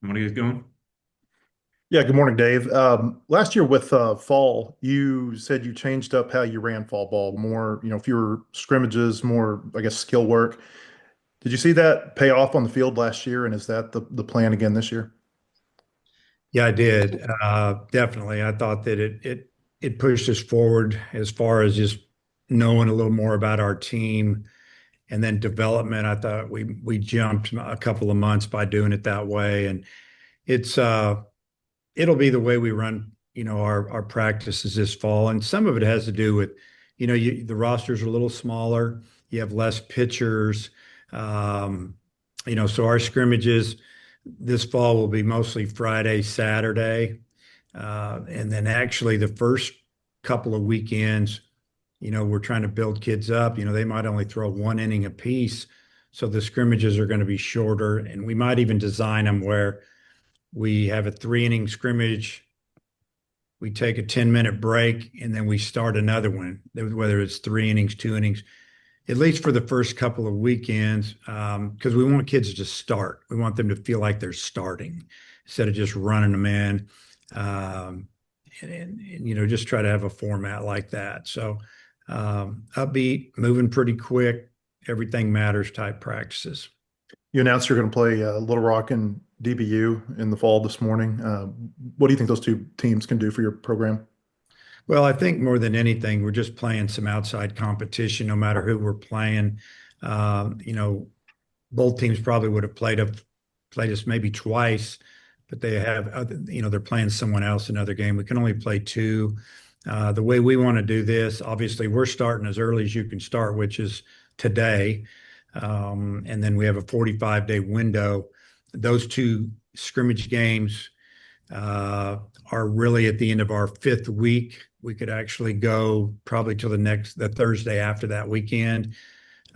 What are you guys going? Yeah, good morning, Dave. Last year with fall, you said you changed up how you ran fall ball, more, fewer scrimmages, more, I guess, skill work. Did you see that pay off on the field last year? And is that the plan again this year? Yeah, I did. Definitely. I thought that it pushed us forward as far as just knowing a little more about our team and then development. I thought we jumped a couple of months by doing it that way. And it's it'll be the way we run, our practices this fall. And some of it has to do with, the rosters are a little smaller, you have less pitchers. Um, so our scrimmages this fall will be mostly Friday, Saturday. And then actually the first couple of weekends, we're trying to build kids up. They might only throw one inning apiece. So the scrimmages are going to be shorter. And we might even design them where we have a 3 inning scrimmage, we take a 10-minute break, and then we start another one, whether it's 3 innings, 2 innings, at least for the first couple of weekends, because we want kids to just start. We want them to feel like they're starting instead of just running them in. Um, and just try to have a format like that. So upbeat, moving pretty quick, everything matters type practices. You announced you're going to play Little Rock and DBU in the fall this morning. What do you think those two teams can do for your program? Well, I think more than anything, we're just playing some outside competition, no matter who we're playing. Um, you know, both teams probably would have played us maybe twice, but they have they're playing someone else another game. We can only play two. The way we want to do this, obviously, we're starting as early as you can start, which is today, and then we have a 45-day window. Those two scrimmage games uh, are really at the end of our fifth week. We could actually go probably till the Thursday after that weekend.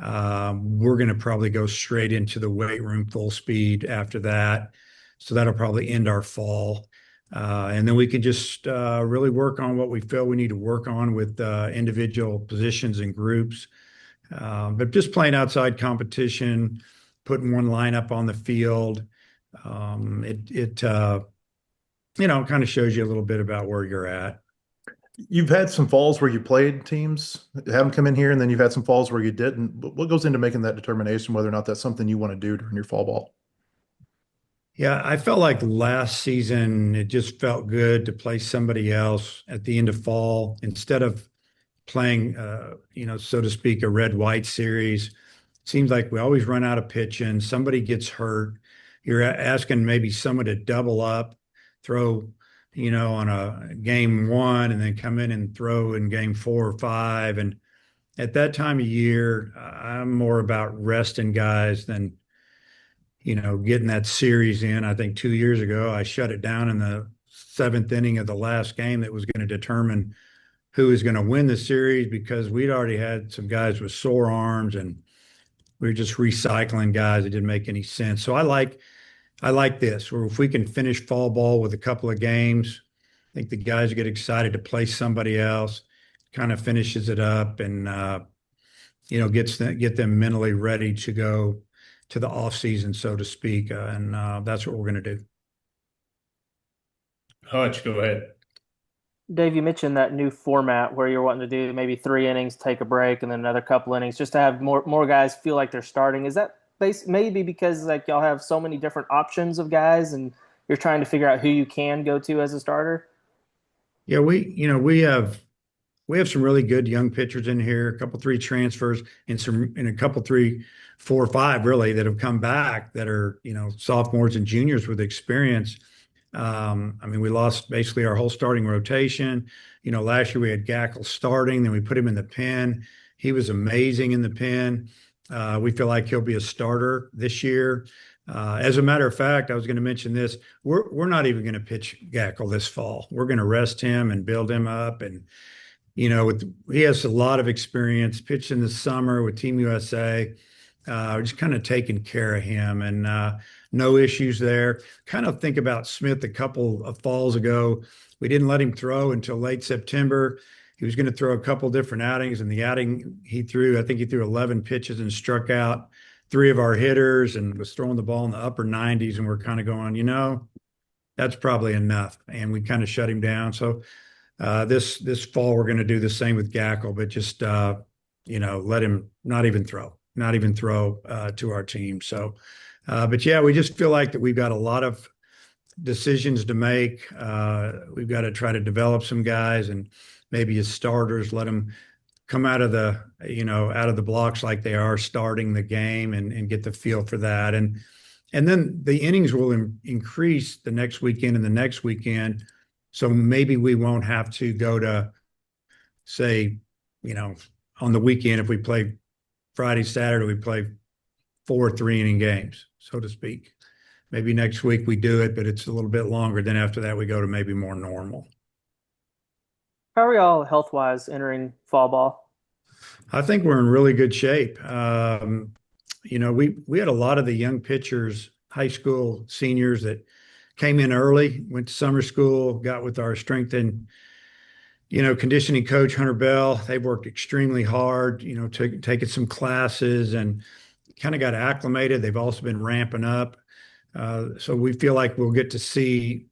We're going to probably go straight into the weight room full speed after that. So that'll probably end our fall. And then we can just really work on what we feel we need to work on with individual positions and groups. But just playing outside competition, putting one lineup on the field, it kind of shows you a little bit about where you're at. You've had some falls where you played teams, have them come in here, and then you've had some falls where you didn't. What goes into making that determination whether or not that's something you want to do during your fall ball? Yeah, I felt like last season it just felt good to play somebody else at the end of fall instead of playing, so to speak, a red-white series. Seems like we always run out of pitching. Somebody gets hurt. You're asking maybe someone to double up, throw, on a game one, and then come in and throw in game four or five. And at that time of year, I'm more about resting guys than getting that series in. I think 2 years ago, I shut it down in the seventh inning of the last game that was going to determine who was going to win the series because we'd already had some guys with sore arms and we were just recycling guys. It didn't make any sense. So I like this, where if we can finish fall ball with a couple of games, I think the guys get excited to play somebody else, kind of finishes it up and get them mentally ready to go to the off season, so to speak. And that's what we're going to do. Hutch, go ahead. Dave, you mentioned that new format where you're wanting to do maybe 3 innings, take a break, and then another couple innings, just to have more guys feel like they're starting. Is that maybe because like y'all have so many different options of guys, and you're trying to figure out who you can go to as a starter? Yeah, we have some really good young pitchers in here, a couple three transfers, and a couple three, four, five really that have come back that are sophomores and juniors with experience. I mean, we lost basically our whole starting rotation. Last year we had Gackle starting, then we put him in the pen. He was amazing in the pen. We feel like he'll be a starter this year. As a matter of fact, I was going to mention this. We're not even going to pitch Gackle this fall. We're going to rest him and build him up. And he has a lot of experience. Pitched in the summer with Team USA. Just kind of taking care of him and no issues there. Kind of think about Smith a couple of falls ago. We didn't let him throw until late September. He was going to throw a couple different outings, and the outing he threw, I think he threw 11 pitches and struck out three of our hitters and was throwing the ball in the upper 90s. And we're kind of going, that's probably enough. And we kind of shut him down. So this fall, we're going to do the same with Gackle, but just, let him not even throw to our team. So, but yeah, we just feel like that we've got a lot of decisions to make. We've got to try to develop some guys and maybe as starters, let them come out of the blocks like they are starting the game and get the feel for that. And then the innings will increase the next weekend and the next weekend. So maybe we won't have to go to, say, on the weekend, if we play Friday, Saturday, we play 4 3-inning games, so to speak. Maybe next week we do it, but it's a little bit longer. Then after that, we go to maybe more normal. How are y'all health wise entering fall ball? I think we're in really good shape. We had a lot of the young pitchers, high school seniors that came in early, went to summer school, got with our strength and conditioning coach Hunter Bell. They've worked extremely hard, taking some classes and kind of got acclimated. They've also been ramping up. So we feel like we'll get to see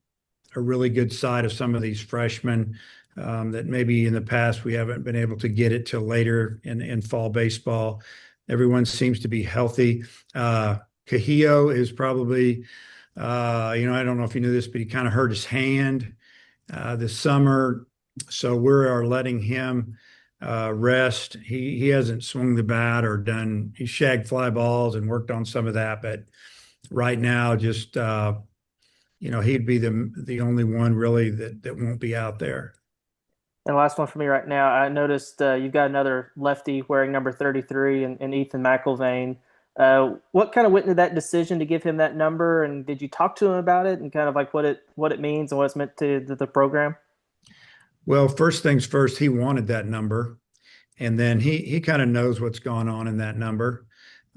a really good side of some of these freshmen that maybe in the past we haven't been able to get it till later in fall baseball. Everyone seems to be healthy. Cahillo is probably, I don't know if you knew this, but he kind of hurt his hand this summer. So we are letting him rest. He hasn't swung the bat or he shagged fly balls and worked on some of that, but right now, just he'd be the only one really that won't be out there. And last one for me right now. I noticed you've got another lefty wearing number 33 and Ethan McIlvain. What kind of went into that decision to give him that number? And did you talk to him about it and kind of like what it means and what it's meant to the program? Well, first things first, he wanted that number, and then he kind of knows what's going on in that number.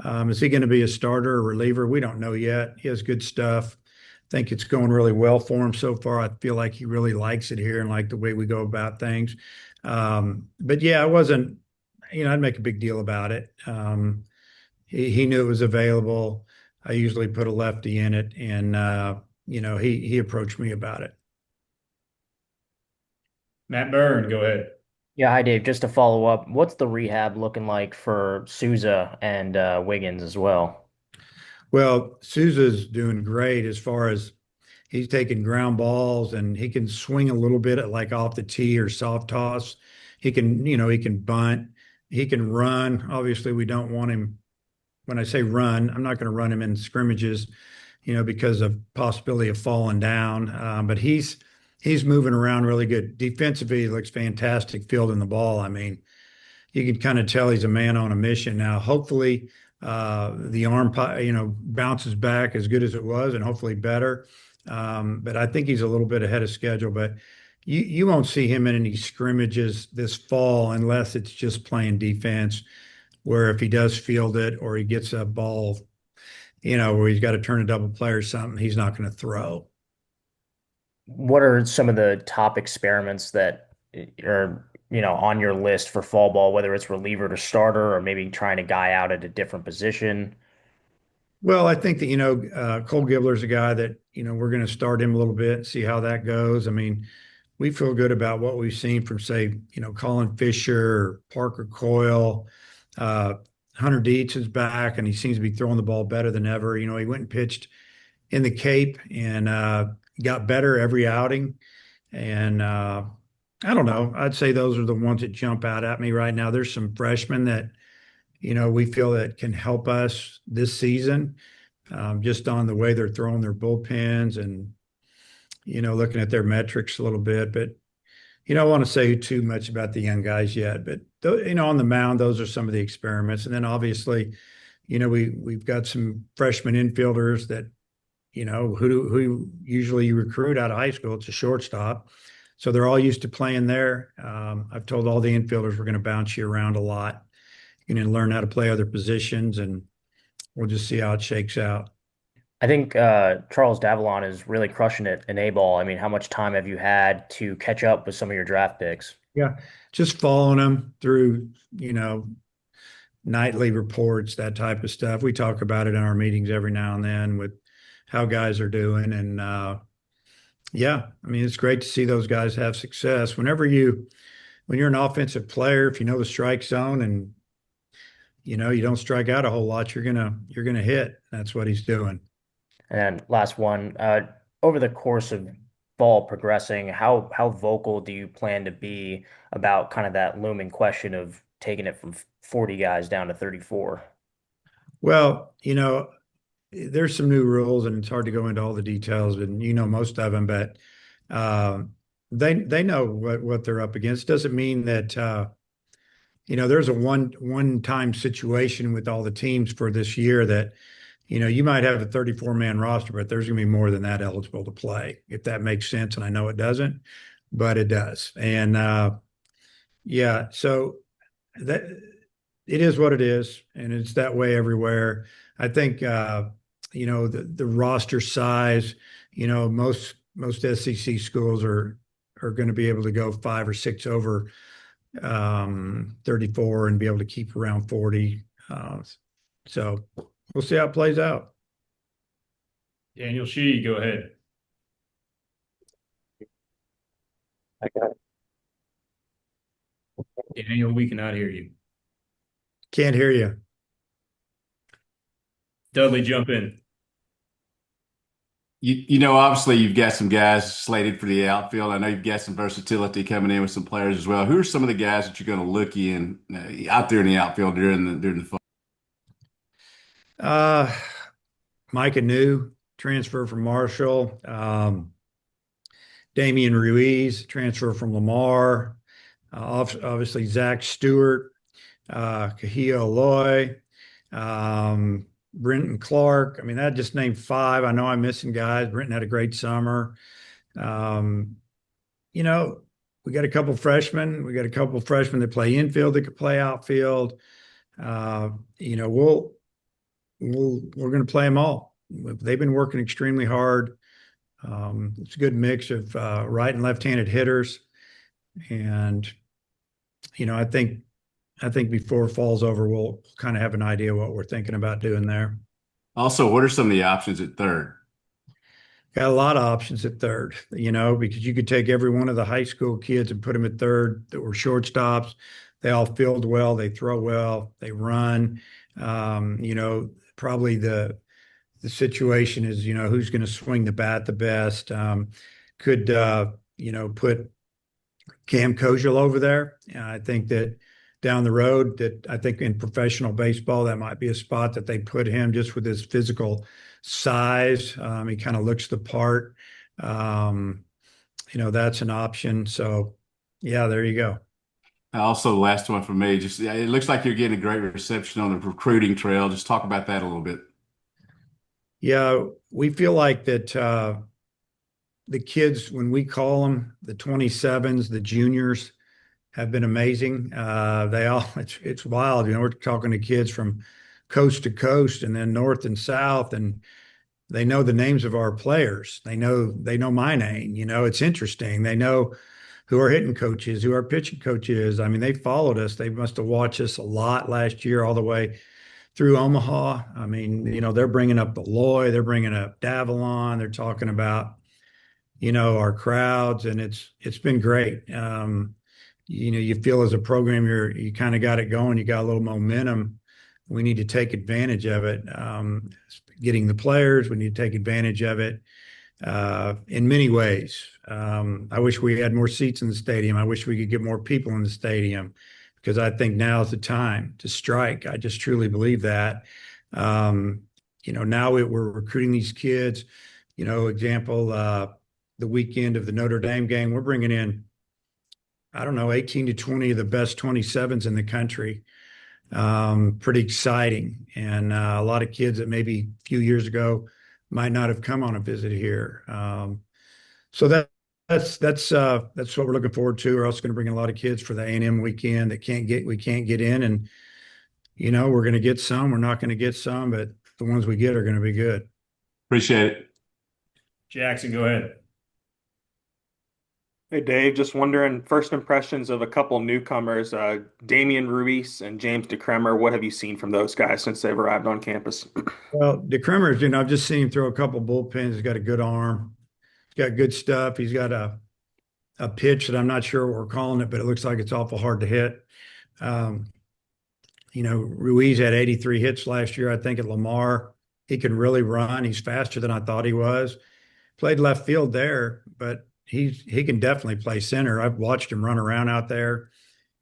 Is he going to be a starter or reliever? We don't know yet. He has good stuff. I think it's going really well for him so far. I feel like he really likes it here and like the way we go about things. But yeah, I wasn't, I'd make a big deal about it. He knew it was available. I usually put a lefty in it, and he approached me about it. Matt Byrne, go ahead. Yeah, hi Dave. Just to follow up, what's the rehab looking like for Souza and Wiggins as well? Well, Souza's doing great as far as he's taking ground balls and he can swing a little bit at like off the tee or soft toss. He can bunt, he can run. Obviously, we don't want him. When I say run, I'm not going to run him in scrimmages, because of possibility of falling down. But he's moving around really good. Defensively, he looks fantastic fielding the ball. I mean, you can kind of tell he's a man on a mission now. Hopefully, the arm, bounces back as good as it was and hopefully better. But I think he's a little bit ahead of schedule. But you won't see him in any scrimmages this fall unless it's just playing defense, where if he does field it or he gets a ball, where he's got to turn a double play or something, he's not going to throw. What are some of the top experiments that are, on your list for fall ball, whether it's reliever to starter or maybe trying a guy out at a different position? Well, I think that, Cole Gibler's a guy that, we're going to start him a little bit, see how that goes. I mean, we feel good about what we've seen from, say, Colin Fisher, Parker Coyle. Hunter Dietz is back, and he seems to be throwing the ball better than ever. He went and pitched in the Cape and got better every outing. And I don't know. I'd say those are the ones that jump out at me right now. There's some freshmen that, we feel that can help us this season, just on the way they're throwing their bullpens and, looking at their metrics a little bit. But, I don't want to say too much about the young guys yet. But, on the mound, those are some of the experiments. And then obviously, we've got some freshman infielders that, who usually you recruit out of high school. It's a shortstop. So they're all used to playing there. I've told all the infielders we're going to bounce you around a lot. You're going to learn how to play other positions, and we'll just see how it shakes out. I think Charles Davalon is really crushing it in A-ball. I mean, how much time have you had to catch up with some of your draft picks? Yeah, just following them through, nightly reports, that type of stuff. We talk about it in our meetings every now and then with how guys are doing. And yeah, I mean, it's great to see those guys have success. When you're an offensive player, if you know the strike zone and you don't strike out a whole lot, you're gonna hit. That's what he's doing. And then last one, over the course of fall progressing, how vocal do you plan to be about kind of that looming question of taking it from 40 guys down to 34? Well, there's some new rules, and it's hard to go into all the details, and most of them, but uh, they know what they're up against. Doesn't mean that there's a one time situation with all the teams for this year that you might have a 34-man roster, but there's going to be more than that eligible to play, if that makes sense. And I know it doesn't, but it does. And yeah, so that it is what it is, and it's that way everywhere. I think the roster size, most SEC schools are going to be able to go 5 or 6 over 34 and be able to keep around 40. So we'll see how it plays out. Daniel Shee, go ahead. Daniel, we cannot hear you. Can't hear you. Dudley, jump in. Obviously you've got some guys slated for the outfield. I know you've got some versatility coming in with some players as well. Who are some of the guys that you're going to look in out there in the outfield during the fall? Micah New, transfer from Marshall. Damian Ruiz, transfer from Lamar. Obviously Zach Stewart, Kahia Aloy, Brenton Clark. I mean, that just named 5. I know I'm missing guys. Brenton had a great summer. We got a couple freshmen. We got a couple freshmen that play infield that could play outfield. We're going to play them all. They've been working extremely hard. It's a good mix of right and left-handed hitters, and I think before fall's over, we'll kind of have an idea what we're thinking about doing there. Also, what are some of the options at third? Got a lot of options at third, because you could take every one of the high school kids and put them at third that were shortstops. They all field well, they throw well, they run. Probably the situation is, who's going to swing the bat the best. Could put Cam Kozel over there. I think that down the road, that I think in professional baseball, that might be a spot that they put him, just with his physical size. He kind of looks the part. That's an option. So yeah, there you go. Also, last one for me, just it looks like you're getting a great reception on the recruiting trail. Just talk about that a little bit. Yeah, we feel like that the kids, when we call them, the 27s, the juniors, have been amazing. It's wild. We're talking to kids from coast to coast and then north and south, and they know the names of our players. They know my name. It's interesting. They know who our hitting coach is, who our pitching coach is. I mean, they followed us. They must have watched us a lot last year, all the way through Omaha. I mean, they're bringing up Beloy, they're bringing up Davalon. They're talking about, our crowds, and it's been great. You feel as a program, you kind of got it going. You got a little momentum. We need to take advantage of it. Getting the players, we need to take advantage of it in many ways. I wish we had more seats in the stadium. I wish we could get more people in the stadium, because I think now is the time to strike. I just truly believe that. Now we're recruiting these kids. Example, the weekend of the Notre Dame game, we're bringing in, I don't know, 18 to 20 of the best 27s in the country. Pretty exciting. And a lot of kids that maybe a few years ago might not have come on a visit here. So that's what we're looking forward to. We're also going to bring in a lot of kids for the A&M weekend that we can't get in. And, we're going to get some, we're not going to get some, but the ones we get are going to be good. Appreciate it. Jackson, go ahead. Hey Dave, just wondering, first impressions of a couple newcomers, Damian Ruiz and James DeCremer. What have you seen from those guys since they've arrived on campus? Well, DeCremers, I've just seen him throw a couple bullpens. He's got a good arm. He's got good stuff. He's got a pitch that I'm not sure what we're calling it, but it looks like it's awful hard to hit. Um, Ruiz had 83 hits last year, I think, at Lamar. He can really run. He's faster than I thought he was. Played left field there, but he can definitely play center. I've watched him run around out there.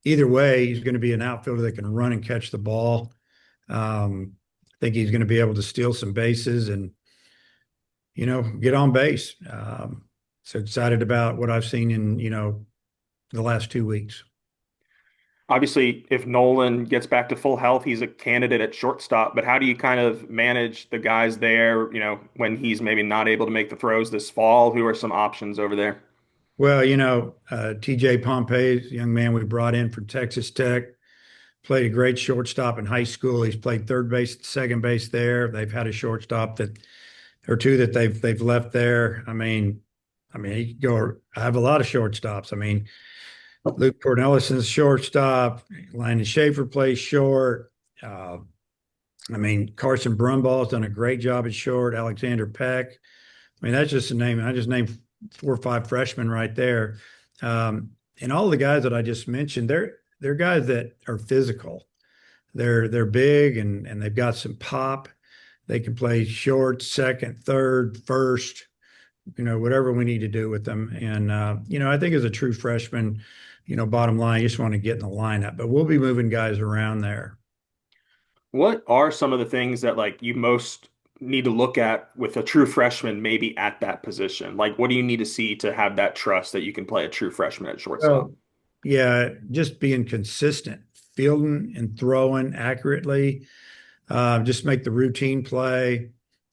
Either way, he's going to be an outfielder that can run and catch the ball. I think he's going to be able to steal some bases and, get on base. So excited about what I've seen in, the last 2 weeks. Obviously, if Nolan gets back to full health, he's a candidate at shortstop. But how do you kind of manage the guys there, when he's maybe not able to make the throws this fall? Who are some options over there? Well, TJ Pompey, young man we brought in from Texas Tech, played a great shortstop in high school. He's played third base, second base there. They've had a shortstop or two that they've left there. He could go. I have a lot of shortstops. Luke Cornelison's shortstop. Landon Schaefer plays short. Carson Brumball's done a great job at short. Alexander Peck. That's just a name. I just named 4 or 5 freshmen right there. And all the guys that I just mentioned, they're guys that are physical. They're big and they've got some pop. They can play short, second, third, first, whatever we need to do with them. And I think as a true freshman, bottom line, you just want to get in the lineup. But we'll be moving guys around there. What are some of the things that you most need to look at with a true freshman, maybe at that position? What do you need to see to have that trust that you can play a true freshman at shortstop? Well, yeah, just being consistent, fielding and throwing accurately. Just make the routine play.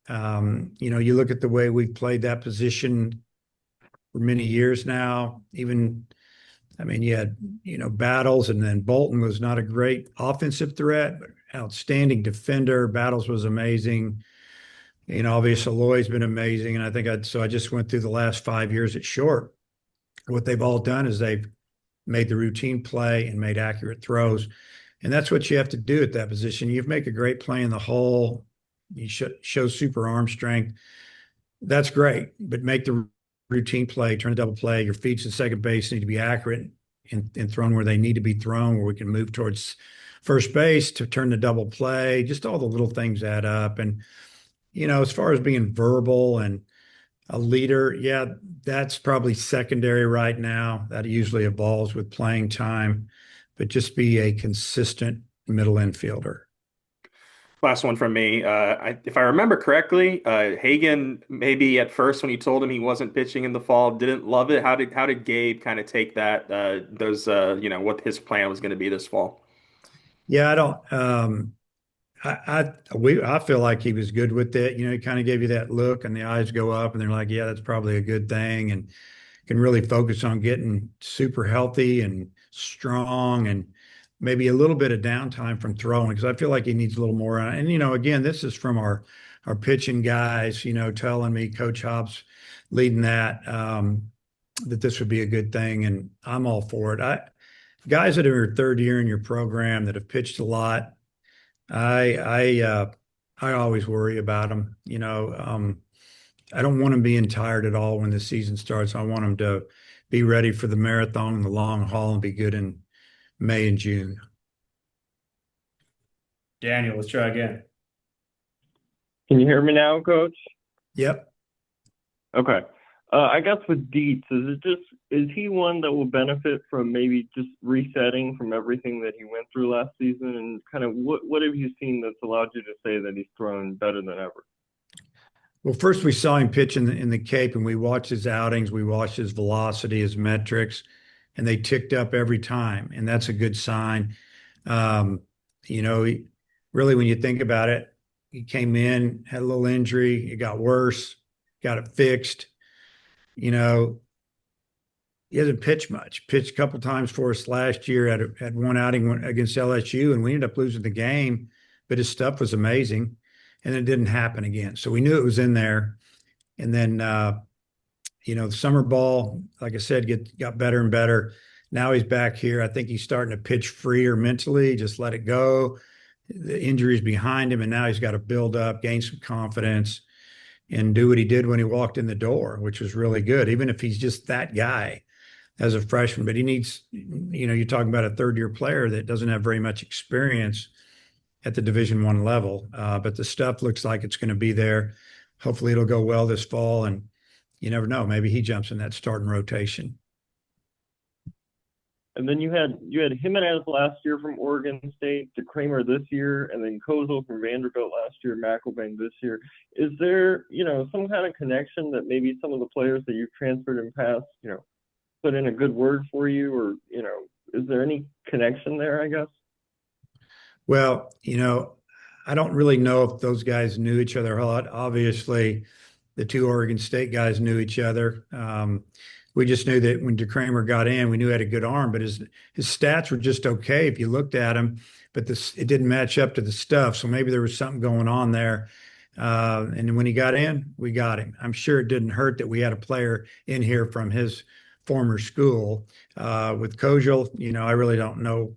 You look at the way we've played that position for many years now. Even, you had, Battles, and then Bolton was not a great offensive threat, but outstanding defender. Battles was amazing. Obviously Aloy's been amazing. And I just went through the last 5 years at short. What they've all done is they've made the routine play and made accurate throws. And that's what you have to do at that position. You make a great play in the hole. You show super arm strength. That's great, but make the routine play, turn a double play. Your feet to second base need to be accurate and thrown where they need to be thrown, where we can move towards first base to turn the double play. Just all the little things add up. And, as far as being verbal and a leader, yeah, that's probably secondary right now. That usually evolves with playing time, but just be a consistent middle infielder. Last one from me. If I remember correctly, Hagan maybe at first when you told him he wasn't pitching in the fall didn't love it. How did Gabe kind of take that? What his plan was going to be this fall? Yeah, I don't. I feel like he was good with it. He kind of gave you that look, and the eyes go up, and they're like, "Yeah, that's probably a good thing," and can really focus on getting super healthy and strong and maybe a little bit of downtime from throwing, because I feel like he needs a little more. And, again, this is from our pitching guys, telling me, Coach Hobbs leading that this would be a good thing. And I'm all for it. Guys that are third year in your program that have pitched a lot, I always worry about them. I don't want them being tired at all when the season starts. I want them to be ready for the marathon and the long haul and be good in May and June. Daniel, let's try again. Can you hear me now, Coach? Yep. Okay. I guess with Dietz, is he one that will benefit from maybe just resetting from everything that he went through last season? And kind of what have you seen that's allowed you to say that he's thrown better than ever? Well, first we saw him pitch in the Cape, and we watched his outings, we watched his velocity, his metrics, and they ticked up every time, and that's a good sign. Really, when you think about it, he came in, had a little injury, it got worse, got it fixed. He hasn't pitched much. Pitched a couple times for us last year. Had one outing against LSU, and we ended up losing the game, but his stuff was amazing. And it didn't happen again. So we knew it was in there. And then the summer ball, like I said, got better and better. Now he's back here. I think he's starting to pitch freer mentally, just let it go. The injury's behind him, and now he's got to build up, gain some confidence, and do what he did when he walked in the door, which was really good, even if he's just that guy as a freshman. But he needs, you're talking about a third-year player that doesn't have very much experience at the Division I level. But the stuff looks like it's going to be there. Hopefully it'll go well this fall, and you never know. Maybe he jumps in that starting rotation. And then you had Jimenez last year from Oregon State, DeCramer this year, and then Kozel from Vanderbilt last year, McElvain this year. Is there, some kind of connection that maybe some of the players that you've transferred in past, put in a good word for you, or, is there any connection there, I guess? Well, I don't really know if those guys knew each other a lot. Obviously, the two Oregon State guys knew each other. We just knew that when DeCramer got in, we knew he had a good arm, but his stats were just okay if you looked at him, but it didn't match up to the stuff. So maybe there was something going on there. And when he got in, we got him. I'm sure it didn't hurt that we had a player in here from his former school. With Kozel, I really don't know,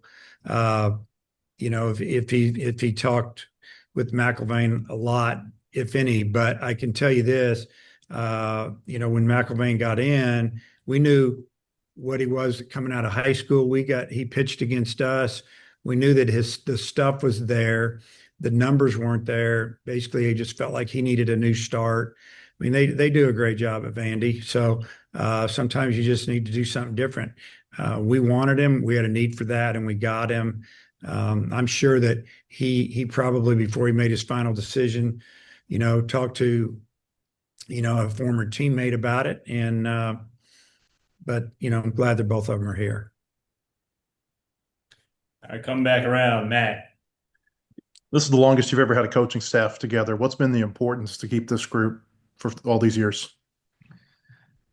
if he talked with McElvain a lot, if any, but I can tell you this. When McElvain got in, we knew what he was coming out of high school. He pitched against us. We knew that the stuff was there. The numbers weren't there. Basically, he just felt like he needed a new start. I mean, they do a great job at Vandy. So sometimes you just need to do something different. We wanted him. We had a need for that, and we got him. I'm sure that he probably, before he made his final decision, talked to a former teammate about it. And, but, I'm glad that both of them are here. All right, come back around, Matt. This is the longest you've ever had a coaching staff together. What's been the importance to keep this group for all these years?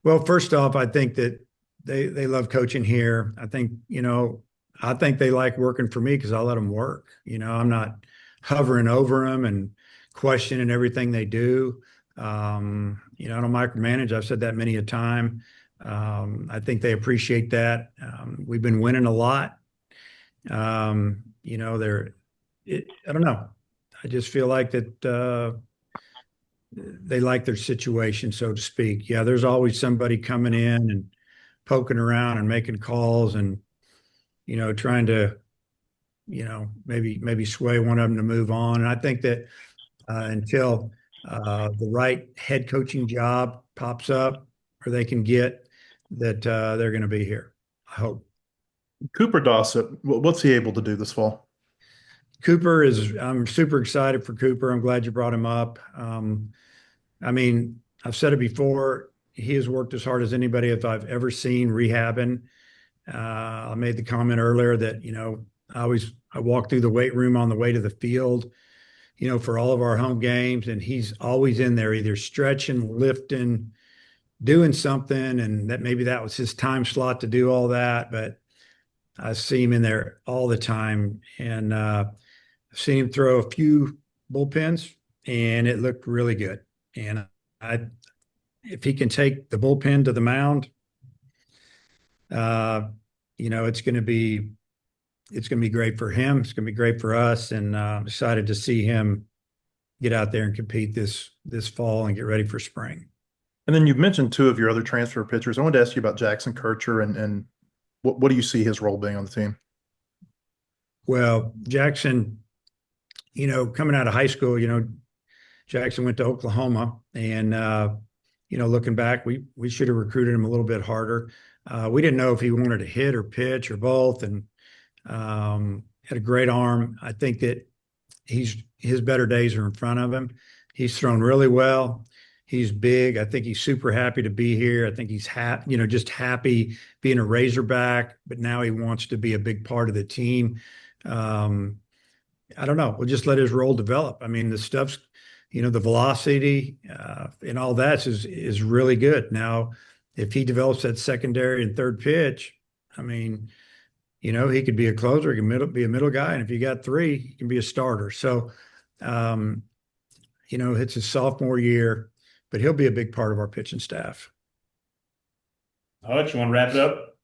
Well, first off, I think that they love coaching here. I think they like working for me because I let them work. I'm not hovering over them and questioning everything they do. I don't micromanage. I've said that many a time. I think they appreciate that. We've been winning a lot. I don't know. I just feel like that they like their situation, so to speak. Yeah, there's always somebody coming in and poking around and making calls and, trying to, maybe sway one of them to move on. And I think that until the right head coaching job pops up or they can get, that they're going to be here, I hope. Cooper Dossett, what's he able to do this fall? I'm super excited for Cooper. I'm glad you brought him up. I mean, I've said it before, he has worked as hard as anybody if I've ever seen rehabbing. I made the comment earlier that, I walk through the weight room on the way to the field, for all of our home games, and he's always in there either stretching, lifting, doing something, and maybe that was his time slot to do all that, but I see him in there all the time. And I've seen him throw a few bullpens, and it looked really good. And if he can take the bullpen to the mound, it's going to be great for him. It's going to be great for us. And I'm excited to see him get out there and compete this fall and get ready for spring. And then you've mentioned two of your other transfer pitchers. I wanted to ask you about Jackson Kircher and what do you see his role being on the team? Well, Jackson, coming out of high school, Jackson went to Oklahoma, and looking back, we should have recruited him a little bit harder. We didn't know if he wanted to hit or pitch or both, and had a great arm. I think that his better days are in front of him. He's thrown really well. He's big. I think he's super happy to be here. I think he's just happy being a Razorback, but now he wants to be a big part of the team. I don't know. We'll just let his role develop. I mean, the stuff's, the velocity and all that is really good. Now, if he develops that secondary and third pitch, I mean, he could be a closer, he can be a middle guy, and if you got three, he can be a starter. So, it's his sophomore year, but he'll be a big part of our pitching staff. Hutch, you want to wrap it up?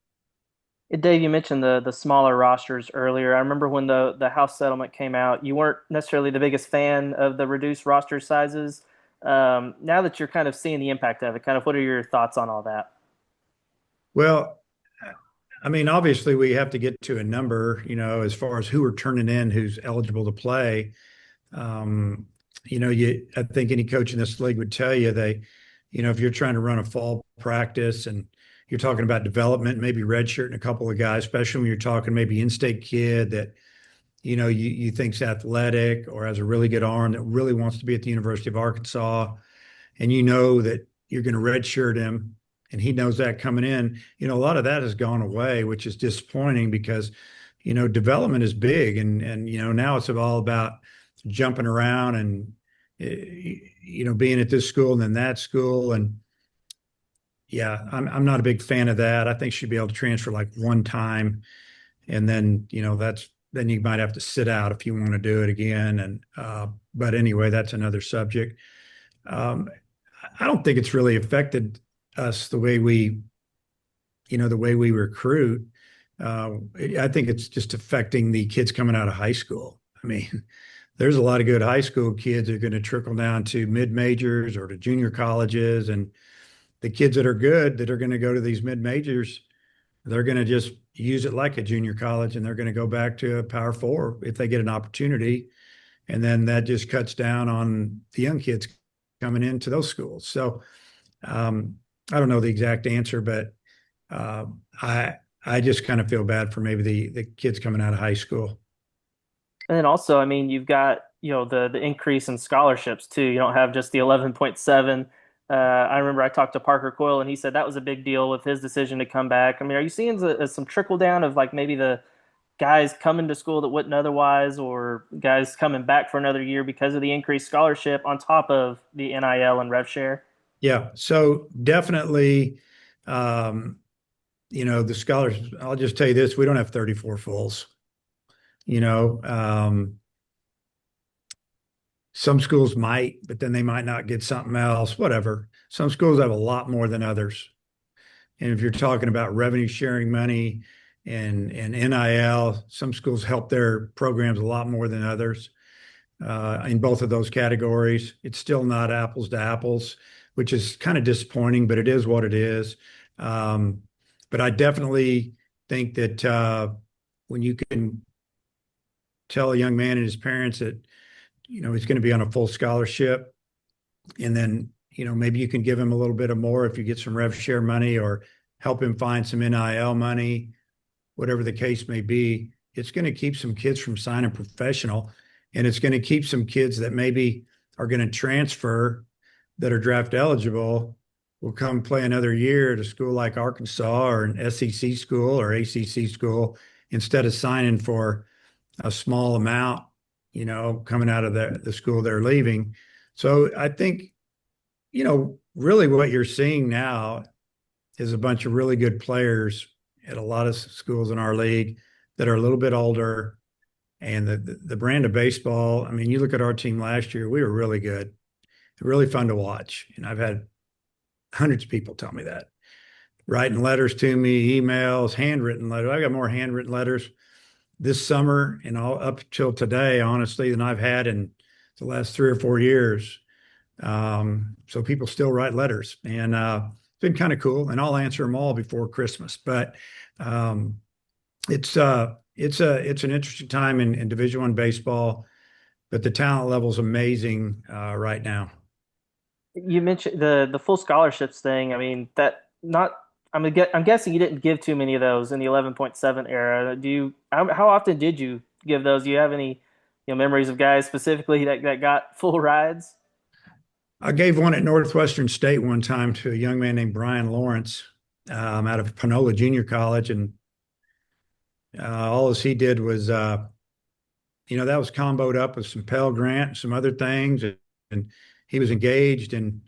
Dave, you mentioned the smaller rosters earlier. I remember when the House settlement came out, you weren't necessarily the biggest fan of the reduced roster sizes. Now that you're kind of seeing the impact of it, kind of what are your thoughts on all that? Well, I mean, obviously we have to get to a number, as far as who are turning in, who's eligible to play. Um, I think any coach in this league would tell you if you're trying to run a fall practice and you're talking about development, maybe redshirting a couple of guys, especially when you're talking maybe in-state kid that, you think's athletic or has a really good arm that really wants to be at the University of Arkansas, and you know that you're going to redshirt him and he knows that coming in, a lot of that has gone away, which is disappointing because, development is big and now it's all about jumping around and, being at this school and then that school. And yeah, I'm not a big fan of that. I think she'd be able to transfer like one time and then, then you might have to sit out if you want to do it again. And, but anyway, that's another subject. I don't think it's really affected us the way we recruit. I think it's just affecting the kids coming out of high school. I mean, there's a lot of good high school kids that are going to trickle down to mid-majors or to junior colleges. And the kids that are good that are going to go to these mid-majors, they're going to just use it like a junior college and they're going to go back to a Power Four if they get an opportunity. And then that just cuts down on the young kids coming into those schools. So I don't know the exact answer, but I just kind of feel bad for maybe the kids coming out of high school. And then also, I mean, you've got, the increase in scholarships too. You don't have just the 11.7. I remember I talked to Parker Coyle and he said that was a big deal with his decision to come back. I mean, are you seeing some trickle down of like maybe the guys coming to school that wouldn't otherwise, or guys coming back for another year because of the increased scholarship on top of the NIL and rev share? Yeah. So definitely, the scholars, I'll just tell you this, we don't have 34 fulls. Some schools might, but then they might not get something else, whatever. Some schools have a lot more than others. And if you're talking about revenue sharing money and NIL, some schools help their programs a lot more than others. In both of those categories, it's still not apples to apples, which is kind of disappointing, but it is what it is. But I definitely think that when you can tell a young man and his parents that, he's going to be on a full scholarship, and then, maybe you can give him a little bit of more if you get some rev share money or help him find some NIL money, whatever the case may be, it's going to keep some kids from signing professional, and it's going to keep some kids that maybe are going to transfer that are draft eligible will come play another year at a school like Arkansas or an SEC school or ACC school instead of signing for a small amount, coming out of the school they're leaving. So I think, really what you're seeing now is a bunch of really good players at a lot of schools in our league that are a little bit older. And the brand of baseball, I mean, you look at our team last year, we were really good, really fun to watch. And I've had hundreds of people tell me that, writing letters to me, emails, handwritten letters. I got more handwritten letters this summer and all up till today, honestly, than I've had in the last 3 or 4 years. So people still write letters, and it's been kind of cool. And I'll answer them all before Christmas. But it's an interesting time in Division I baseball, but the talent level is amazing right now. You mentioned the full scholarships thing. I mean, I'm guessing you didn't give too many of those in the 11.7 era. How often did you give those? Do you have any, memories of guys specifically that got full rides? I gave one at Northwestern State one time to a young man named Brian Lawrence out of Panola Junior College. And all he did was, that was comboed up with some Pell Grant and some other things. And he was engaged, and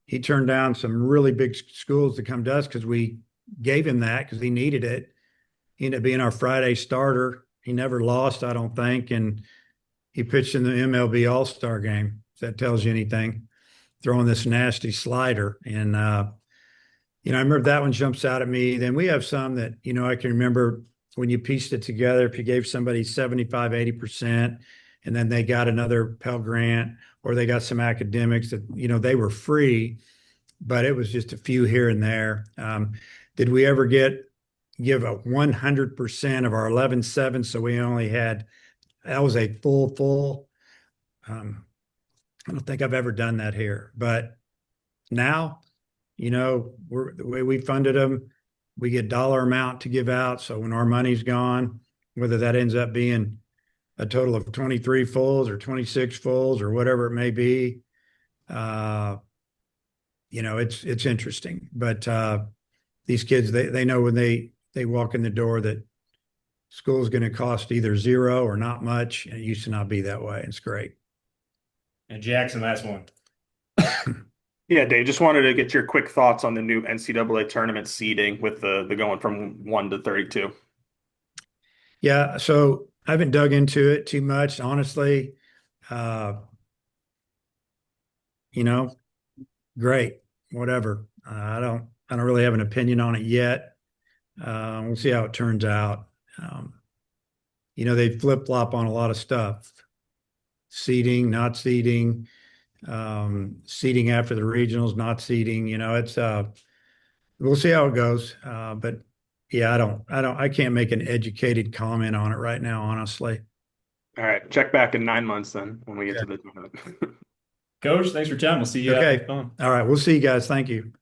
he turned down some really big schools to come to us because we gave him that because he needed it. He ended up being our Friday starter. He never lost, I don't think. And he pitched in the MLB All-Star game, if that tells you anything, throwing this nasty slider. And, I remember that one jumps out at me. Then we have some that, I can remember when you pieced it together, if you gave somebody 75, 80%, and then they got another Pell Grant or they got some academics that, they were free, but it was just a few here and there. Did we ever give a 100% of our 11.7? So we only had, that was a full. I don't think I've ever done that here, but now, the way we funded them, we get dollar amount to give out. So when our money's gone, whether that ends up being a total of 23 fulls or 26 fulls or whatever it may be, it's interesting. But these kids, they know when they walk in the door that school is going to cost either zero or not much. And it used to not be that way. It's great. And Jackson, last one. Yeah, Dave, just wanted to get your quick thoughts on the new NCAA tournament seeding with the going from 1 to 32. Yeah, so I haven't dug into it too much, honestly. Great, whatever. I don't really have an opinion on it yet. We'll see how it turns out. They flip-flop on a lot of stuff. Seeding, not seeding, seeding after the regionals, not seeding, it's we'll see how it goes. But yeah, I can't make an educated comment on it right now, honestly. All right, check back in 9 months then when we get to the tournament. Coach, thanks for your time. We'll see you. Okay. Fun. All right. We'll see you guys. Thank you.